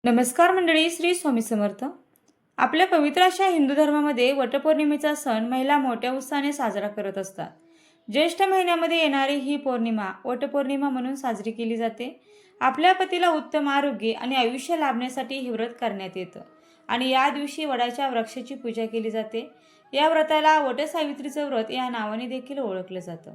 नमस्कार मंडळी, श्री स्वामी समर्थ. आपल्या पवित्र अशा हिंदू धर्मामध्ये वटपौर्णिमेचा सण महिला मोठ्या उत्साहाने साजरा करत असतात. ज्येष्ठ महिन्यामध्ये येणारी ही पौर्णिमा वटपौर्णिमा म्हणून साजरी केली जाते. आपल्या पतीला उत्तम आरोग्य आणि आयुष्य लाभण्यासाठी हे व्रत करण्यात येतं आणि या दिवशी वडाच्या वृक्षाची पूजा केली जाते. या व्रताला वटसावित्रीचं व्रत या नावाने देखील ओळखलं जातं.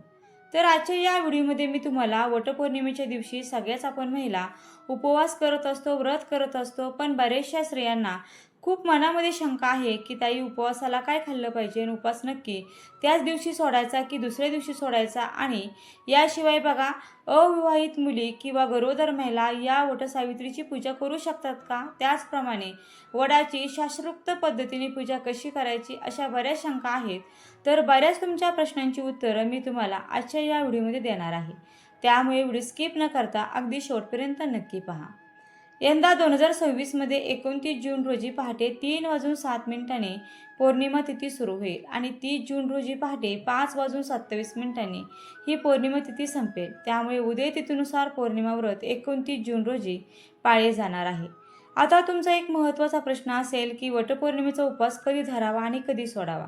तर आजच्या या व्हिडिओमध्ये मी तुम्हाला वटपौर्णिमेच्या दिवशी सगळ्याच आपण महिला उपवास करत असतो, व्रत करत असतो, पण बऱ्याचशा स्त्रियांना खूप मनामध्ये शंका आहे की ताई, उपवासाला काय खाल्लं पाहिजे आणि उपवास नक्की त्याच दिवशी सोडायचा की दुसऱ्या दिवशी सोडायचा. आणि याशिवाय बघा, अविवाहित मुली किंवा गरोदर महिला या वटसावित्रीची पूजा करू शकतात का, त्याचप्रमाणे वडाची शास्त्रोक्त पद्धतीने पूजा कशी करायची, अशा बऱ्याच शंका आहेत. तर बऱ्याच तुमच्या प्रश्नांची उत्तरं मी तुम्हाला आजच्या या व्हिडिओमध्ये देणार आहे. त्यामुळे व्हिडिओ स्किप न करता अगदी शेवटपर्यंत नक्की पहा. यंदा 2026मध्ये 29 जून रोजी पहाटे 3:07 पौर्णिमा तिथी सुरू होईल आणि 30 जून रोजी पहाटे 5:27 ही पौर्णिमा तिथी संपेल. त्यामुळे उदय तिथीनुसार पौर्णिमा व्रत 29 जून रोजी पाळले जाणार आहे. आता तुमचा एक महत्त्वाचा प्रश्न असेल की वटपौर्णिमेचा उपवास कधी धरावा आणि कधी सोडावा.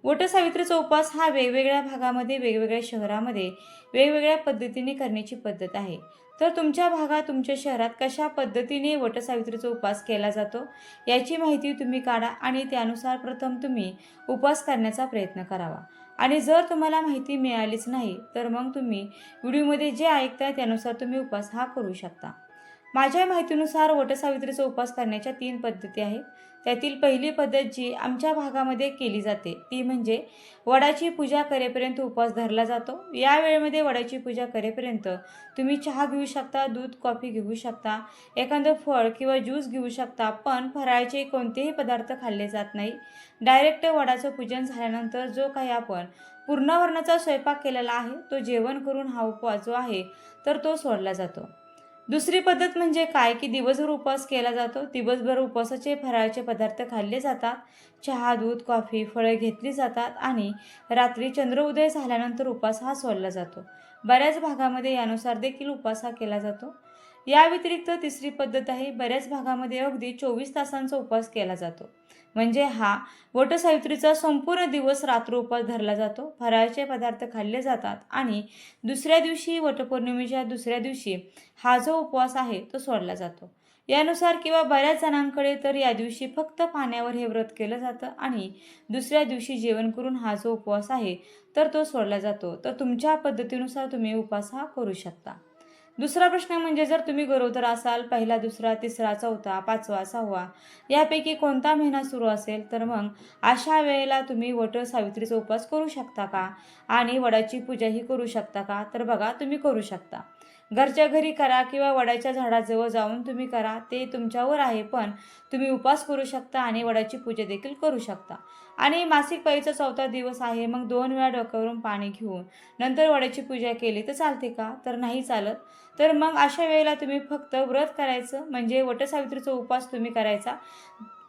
वटसावित्रीचा उपवास हा वेगवेगळ्या भागामध्ये, वेगवेगळ्या शहरामध्ये वेगवेगळ्या पद्धतीने करण्याची पद्धत आहे. तर तुमच्या भागात, तुमच्या शहरात कशा पद्धतीने वटसावित्रीचा उपवास केला जातो याची माहिती तुम्ही काढा आणि त्यानुसार प्रथम तुम्ही उपवास करण्याचा प्रयत्न करावा. आणि जर तुम्हाला माहिती मिळालीच नाही तर मग तुम्ही व्हिडिओमध्ये जे ऐकताय त्यानुसार तुम्ही उपवास हा करू शकता. माझ्या माहितीनुसार वटसावित्रीचा उपवास करण्याच्या 3 पद्धती आहेत. त्यातील पहिली पद्धत जी आमच्या भागामध्ये केली जाते ती म्हणजे वडाची पूजा करेपर्यंत उपवास धरला जातो. या वेळेमध्ये वडाची पूजा करेपर्यंत तुम्ही चहा घेऊ शकता, दूध, कॉफी घेऊ शकता, एखादं फळ किंवा ज्यूस घेऊ शकता, पण फराळाचे कोणतेही पदार्थ खाल्ले जात नाही. डायरेक्ट वडाचं पूजन झाल्यानंतर जो काही आपण पूर्णावरणाचा स्वयंपाक केलेला आहे तो जेवण करून हा उपवास जो आहे तर तो सोडला जातो. दुसरी पद्धत म्हणजे काय की दिवसभर उपवास केला जातो. दिवसभर उपवासाचे फराळाचे पदार्थ खाल्ले जातात, चहा, दूध, कॉफी, फळे घेतली जातात आणि रात्री चंद्रोदय झाल्यानंतर उपवास हा सोडला जातो. बऱ्याच भागामध्ये यानुसार देखील उपवास हा केला जातो. या व्यतिरिक्त तिसरी पद्धत आहे, बऱ्याच भागामध्ये अगदी 24 तासांचा उपवास केला जातो. म्हणजे हा वटसावित्रीचा संपूर्ण दिवस रात्र उपवास धरला जातो. फराळाचे पदार्थ खाल्ले जातात आणि दुसऱ्या दिवशी, वटपौर्णिमेच्या दुसऱ्या दिवशी हा जो उपवास आहे तो सोडला जातो. यानुसार किंवा बऱ्याच जणांकडे तर या दिवशी फक्त पाण्यावर हे व्रत केलं जातं आणि दुसऱ्या दिवशी जेवण करून हा जो उपवास आहे तर तो सोडला जातो. तर तुमच्या पद्धतीनुसार तुम्ही उपवास हा करू शकता. दुसरा प्रश्न म्हणजे जर तुम्ही गरोदर असाल, पहिला, दुसरा, तिसरा, चौथा, पाचवा, 6वा यापैकी कोणता महिना सुरू असेल तर मग अशा वेळेला तुम्ही वटसावित्रीचा उपवास करू शकता का आणि वडाची पूजाही करू शकता का. तर बघा, तुम्ही करू शकता. घरच्या घरी करा किंवा वडाच्या झाडाजवळ जाऊन तुम्ही करा, ते तुमच्यावर आहे. पण तुम्ही उपवास करू शकता आणि वडाची पूजा देखील करू शकता. आणि मासिक पाळीचा 4था दिवस आहे, मग 2 वेळा डोक्यावरून पाणी घेऊन नंतर वडाची पूजा केली तर चालते का, तर नाही चालत. तर मग अशा वेळेला तुम्ही फक्त व्रत करायचं, म्हणजे वटसावित्रीचा उपवास तुम्ही करायचा.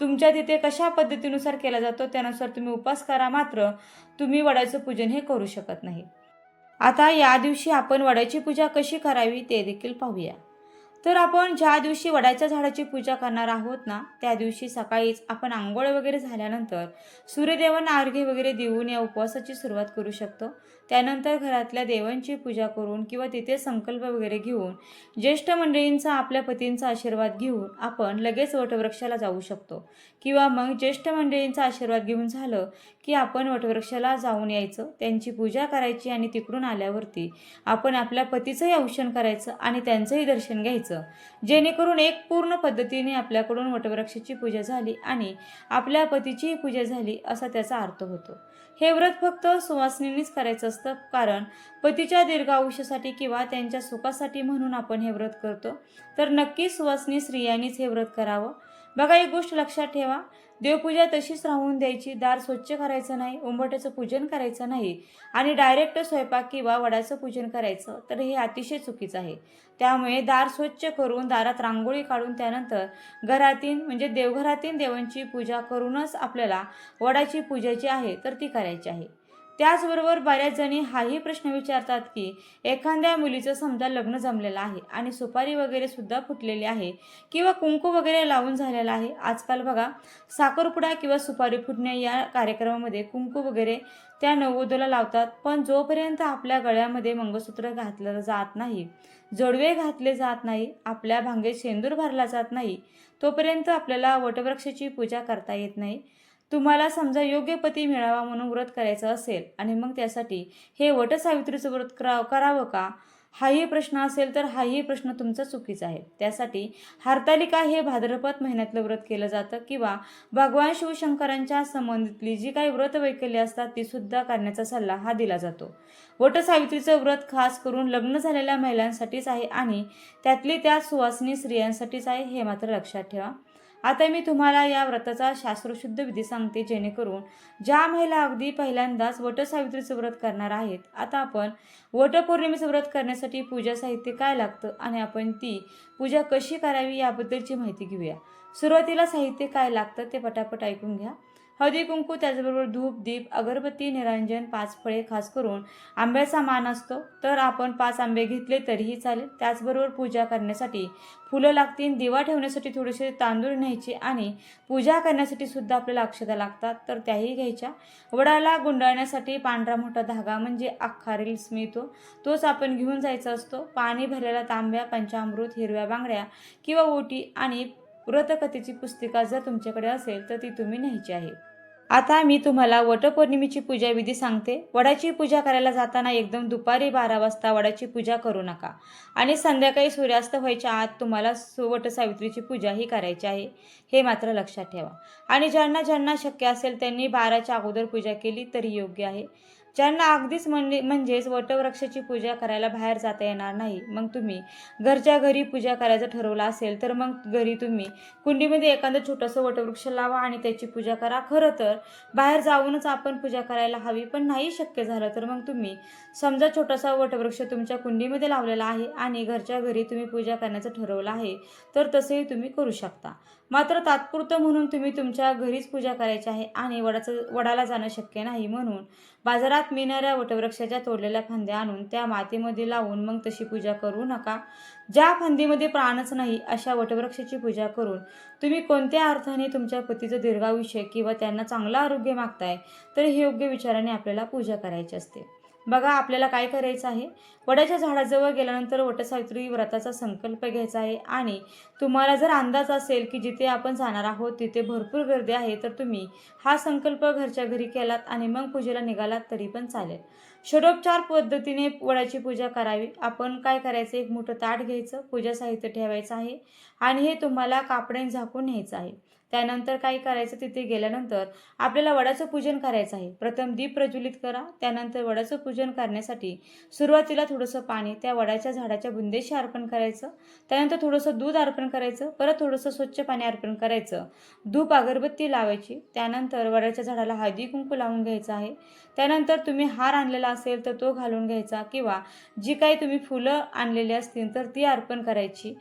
तुमच्या तिथे कशा पद्धतीनुसार केला जातो त्यानुसार तुम्ही उपवास करा, मात्र तुम्ही वडाचं पूजन हे करू शकत नाही. आता या दिवशी आपण वडाची पूजा कशी करावी ते देखील पाहूया. तर आपण ज्या दिवशी वडाच्या झाडाची पूजा करणार आहोत ना, त्या दिवशी सकाळीच आपण आंघोळ वगैरे झाल्यानंतर सूर्यदेवांना अर्घ्य वगैरे देऊन या उपवासाची सुरुवात करू शकतो. त्यानंतर घरातल्या देवांची पूजा करून किंवा तिथे संकल्प वगैरे घेऊन ज्येष्ठ मंडळींचा, आपल्या पतींचा आशीर्वाद घेऊन आपण लगेच वटवृक्षाला जाऊ शकतो. किंवा मग ज्येष्ठ मंडळींचा आशीर्वाद घेऊन झालं की आपण वटवृक्षाला जाऊन यायचं, त्यांची पूजा करायची आणि तिकडून आल्यावरती आपण आपल्या पतीचंही औक्षण करायचं आणि त्यांचंही दर्शन घ्यायचं, जेणेकरून एक पूर्ण पद्धतीने आपल्याकडून वटवृक्षाची पूजा झाली आणि आपल्या पतीचीही पूजा झाली असा त्याचा अर्थ होतो. हे व्रत फक्त सुवासिनींनीच करायचं असतं, कारण पतीच्या दीर्घ आयुष्यासाठी किंवा त्यांच्या सुखासाठी म्हणून आपण हे व्रत करतो. तर नक्की सुवासिनी स्त्रियांनीच हे व्रत करावं. बघा, एक गोष्ट लक्षात ठेवा, देवपूजा तशीच राहून द्यायची, दार स्वच्छ करायचं नाही, उंबरठ्याचं पूजन करायचं नाही आणि डायरेक्ट स्वयंपाक किंवा वडाचं पूजन करायचं, तर हे अतिशय चुकीचं आहे. त्यामुळे दार स्वच्छ करून दारात रांगोळी काढून त्यानंतर घरातील म्हणजे देवघरातील देवांची पूजा करूनच आपल्याला वडाची पूजा जी आहे तर ती करायची आहे. त्याचबरोबर बऱ्याच जणी हाही प्रश्न विचारतात की एखाद्या मुलीचं समजा लग्न जमलेलं आहे आणि सुपारी वगैरे सुद्धा फुटलेली आहे किंवा कुंकू वगैरे लावून झालेलं आहे. आजकाल बघा साखरपुडा किंवा सुपारी फुटणे या कार्यक्रमामध्ये कुंकू वगैरे त्या नववधूला लावतात, पण जोपर्यंत आपल्या गळ्यामध्ये मंगळसूत्र घातलं जात नाही, जोडवे घातले जात नाही, आपल्या भांगेत शेंदूर भरला जात नाही, तोपर्यंत आपल्याला वटवृक्षाची पूजा करता येत नाही. तुम्हाला समजा योग्य पती मिळावा म्हणून व्रत करायचं असेल आणि मग त्यासाठी हे वटसावित्रीचं व्रत करावं का, हाही प्रश्न असेल तर हाही प्रश्न तुमचा चुकीचा आहे. त्यासाठी हरतालिका हे भाद्रपद महिन्यातलं व्रत केलं जातं किंवा भगवान शिवशंकरांच्या संबंधितली जी काही व्रत वैकल्ये असतात ती सुद्धा करण्याचा सल्ला हा दिला जातो. वटसावित्रीचं व्रत खास करून लग्न झालेल्या महिलांसाठीच आहे आणि त्यातली त्या सुवासिनी स्त्रियांसाठीच आहे, हे मात्र लक्षात ठेवा. आता मी तुम्हाला या व्रताचा शास्त्रशुद्ध विधी सांगते, जेणेकरून ज्या महिला अगदी पहिल्यांदाच वटसावित्रीचं व्रत करणार आहेत. आता आपण वटपौर्णिमेचं व्रत करण्यासाठी पूजा साहित्य काय लागतं आणि आपण ती पूजा कशी करावी याबद्दलची माहिती घेऊया. सुरुवातीला साहित्य काय लागतं ते पटापट ऐकून घ्या. हळदी कुंकू, त्याचबरोबर धूप, दीप, अगरबत्ती, निरांजन, 5 फळे, खास करून आंब्याचा मान असतो तर आपण 5 आंबे घेतले तरीही चालेल. त्याचबरोबर पूजा करण्यासाठी फुलं लागतील, दिवा ठेवण्यासाठी थोडेसे तांदूळ न्यायचे आणि पूजा करण्यासाठी सुद्धा आपल्याला अक्षता लागतात तर त्याही घ्यायच्या. वडाला गुंडाळण्यासाठी पांढरा मोठा धागा म्हणजे अख्खा रील्स मिळतो, तोच आपण घेऊन जायचा असतो. पाणी भरलेला तांब्या, पंचामृत, हिरव्या बांगड्या किंवा ओटी आणि व्रतकथेची पुस्तिका जर तुमच्याकडे असेल तर ती तुम्ही न्यायची आहे. आता मी तुम्हाला वटपौर्णिमेची पूजा विधी सांगते. वडाची पूजा करायला जाताना एकदम दुपारी 12 वाजता वडाची पूजा करू नका आणि संध्याकाळी सूर्यास्त व्हायच्या आत तुम्हाला वटसावित्रीची पूजा ही करायची आहे, हे मात्र लक्षात ठेवा. आणि ज्यांना ज्यांना शक्य असेल त्यांनी 12च्या अगोदर पूजा केली तरी योग्य आहे. ज्यांना अगदीच म्हणजेच वटवृक्षाची पूजा करायला बाहेर जाता येणार नाही, मग तुम्ही घरच्या घरी पूजा करायचं ठरवलं असेल तर मग घरी तुम्ही कुंडीमध्ये एखादं छोटंसं वटवृक्ष लावा आणि त्याची पूजा करा. खरं तर बाहेर जाऊनच आपण पूजा करायला हवी, पण नाही शक्य झालं तर मग तुम्ही समजा छोटासा वटवृक्ष तुमच्या कुंडीमध्ये लावलेला आहे आणि घरच्या घरी तुम्ही पूजा करण्याचं ठरवलं आहे तर तसंही तुम्ही करू शकता. मात्र तात्पुरतं म्हणून तुम्ही तुमच्या घरीच पूजा करायची आहे आणि वडाला जाणं शक्य नाही, म्हणून बाजारात मिळणाऱ्या वटवृक्षाच्या तोडलेल्या फांद्या आणून त्या मातीमध्ये लावून मग तशी पूजा करू नका. ज्या फांदीमध्ये प्राणच नाही अशा वटवृक्षाची पूजा करून तुम्ही कोणत्या अर्थाने तुमच्या पतीचं दीर्घायुष्य किंवा त्यांना चांगलं आरोग्य मागताय तर हे योग्य विचाराने आपल्याला पूजा करायची असते. बघा आपल्याला काय करायचं आहे, वडाच्या झाडाजवळ गेल्यानंतर वटसावित्री व्रताचा संकल्प घ्यायचा आहे आणि तुम्हाला जर अंदाज असेल की जिथे आपण जाणार आहोत तिथे भरपूर गर्दी आहे तर तुम्ही हा संकल्प घरच्या घरी केलात आणि मग पूजेला निघालात तरी पण चालेल. षडोपचार पद्धतीने वडाची पूजा करावी. आपण काय करायचं, एक मोठं ताट घ्यायचं, पूजा साहित्य ठेवायचं आहे आणि हे तुम्हाला कापडाने झाकून न्यायचं आहे. त्यानंतर काय करायचं, तिथे गेल्यानंतर आपल्याला वडाचं पूजन करायचं आहे. प्रथम दीप प्रज्वलित करा. त्यानंतर वडाचं पूजन करण्यासाठी सुरुवातीला थोडंसं पाणी त्या वडाच्या झाडाच्या बुंदेशी अर्पण करायचं. त्यानंतर थोडंसं दूध अर्पण करायचं, परत थोडंसं स्वच्छ पाणी अर्पण करायचं, धूप अगरबत्ती लावायची. त्यानंतर वडाच्या झाडाला हळदी कुंकू लावून घ्यायचं आहे. त्यानंतर तुम्ही हार आणलेला असेल तर तो घालून घ्यायचा किंवा जी काही तुम्ही फुलं आणलेली असतील तर ती अर्पण करायची.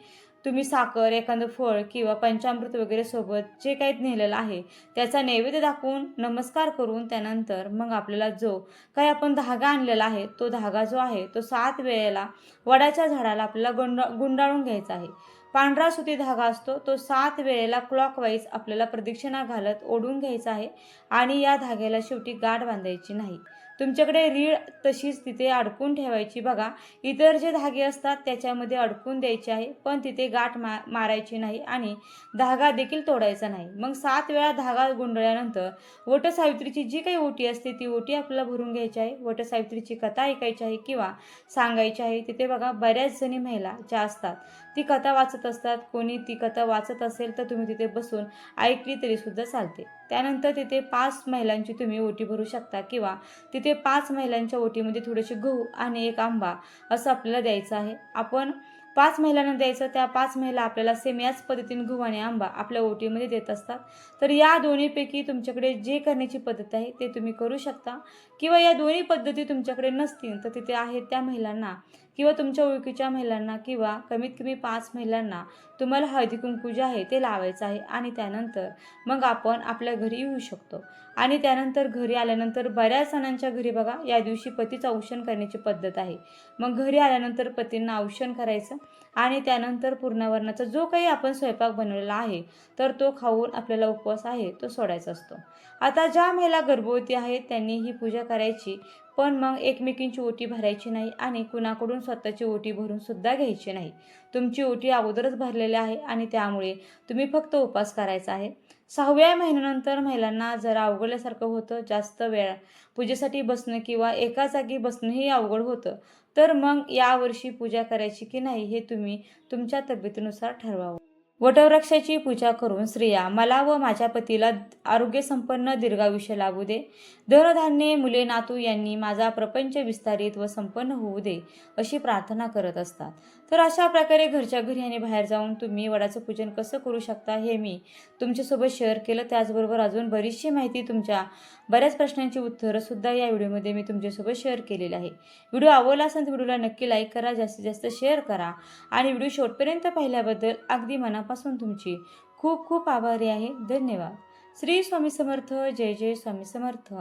तुम्ही साखर, एखादं फळ किंवा पंचामृत वगैरे सोबत जे काही नेलेलं आहे त्याचा नैवेद्य दाखवून नमस्कार करून त्यानंतर मग आपल्याला जो काही आपण धागा आणलेला आहे तो धागा जो आहे तो 7 वेळेला वडाच्या झाडाला आपल्याला गुंडाळून घ्यायचा आहे. पांढरा सुती धागा असतो तो 7 वेळेला क्लॉकवाईज आपल्याला प्रदक्षिणा घालत ओढून घ्यायचा आहे आणि या धाग्याला शेवटी गाठ बांधायची नाही. तुमच्याकडे रीळ तशीच तिथे अडकून ठेवायची. बघा इतर जे धागे असतात त्याच्यामध्ये अडकून द्यायचे आहे, पण तिथे गाठ मारायची नाही आणि धागा देखील तोडायचा नाही. मग 7 वेळा धागा गुंडळल्यानंतर वटसावित्रीची जी काही ओटी असते ती ओटी आपल्याला भरून घ्यायची आहे. वटसावित्रीची कथा ऐकायची आहे किंवा सांगायची आहे. तिथे बघा बऱ्याच जणी महिला ज्या असतात ती कथा वाचत असतात. कोणी ती कथा वाचत असेल तर तुम्ही तिथे बसून ऐकली तरी सुद्धा चालते. त्यानंतर तिथे 5 महिलांची तुम्ही ओटी भरू शकता किंवा तिथे 5 महिलांच्या ओटीमध्ये थोडेसे गहू आणि एक आंबा असं आपल्याला द्यायचं आहे. आपण 5 महिलांना द्यायचं, त्या 5 महिला आपल्याला सेम याच पद्धतीने गहू आणि आंबा आपल्या ओटीमध्ये देत असतात. तर या दोन्हीपैकी तुमच्याकडे जे करण्याची पद्धत आहे ते तुम्ही करू शकता किंवा या दोन्ही पद्धती तुमच्याकडे नसतील तर तिथे आहेत त्या महिलांना किंवा तुमच्या ओळखीच्या महिलांना किंवा कमीत कमी 5 महिलांना तुम्हाला हळदी कुंकू जे आहे ते लावायचं आहे. आणि त्यानंतर मग आपण आपल्या घरी येऊ शकतो. आणि त्यानंतर घरी आल्यानंतर बऱ्याच जणांच्या घरी बघा या दिवशी पतीचं औक्षण करण्याची पद्धत आहे. मग घरी आल्यानंतर पतींना औक्षण करायचं आणि त्यानंतर पूर्णावरणाचा जो काही आपण स्वयंपाक बनवलेला आहे तर तो खाऊन आपल्याला उपवास आहे तो सोडायचा असतो. आता ज्या महिला गर्भवती आहेत त्यांनी ही पूजा करायची, पण मग एकमेकींची ओटी भरायची नाही आणि कुणाकडून स्वतःची ओटी भरून सुद्धा घ्यायची नाही. तुमची ओटी अगोदरच भरलेली आहे आणि त्यामुळे तुम्ही फक्त उपवास करायचा आहे. 6व्या महिन्यानंतर महिलांना जरा अवघडल्यासारखं होतं, जास्त वेळ पूजेसाठी बसणं किंवा एका जागी बसणंही अवघड होतं. तर मग यावर्षी पूजा करायची की नाही हे तुम्ही तुमच्या तब्येतीनुसार ठरवावं. वटवृक्षाची पूजा करून स्त्रिया मला व माझ्या पतीला आरोग्यसंपन्न दीर्घायुष्य लाभू दे, धनधान्ये मुले नातू यांनी माझा प्रपंच विस्तारित व संपन्न होऊ दे अशी प्रार्थना करत असतात. तर अशा प्रकारे घरच्या घरी आणि बाहेर जाऊन तुम्ही वडाचं पूजन कसं करू शकता हे मी तुमच्यासोबत शेअर केलं. त्याचबरोबर अजून बरीचशी माहिती, तुमच्या बऱ्याच प्रश्नांची उत्तरं सुद्धा या व्हिडिओमध्ये मी तुमच्यासोबत शेअर केलेली आहे. व्हिडिओ आवडला असेल तर व्हिडिओला नक्की लाईक करा, जास्तीत जास्त शेअर करा आणि व्हिडिओ शेवटपर्यंत पाहिल्याबद्दल अगदी मनापासून तुमची खूप खूप आभारी आहे. धन्यवाद. श्री स्वामी समर्थ. जय जय स्वामी समर्थ.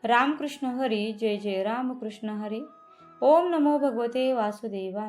रामकृष्ण हरी. जय जय रामकृष्ण हरी. ओम नमो भगवते वासुदेवाय.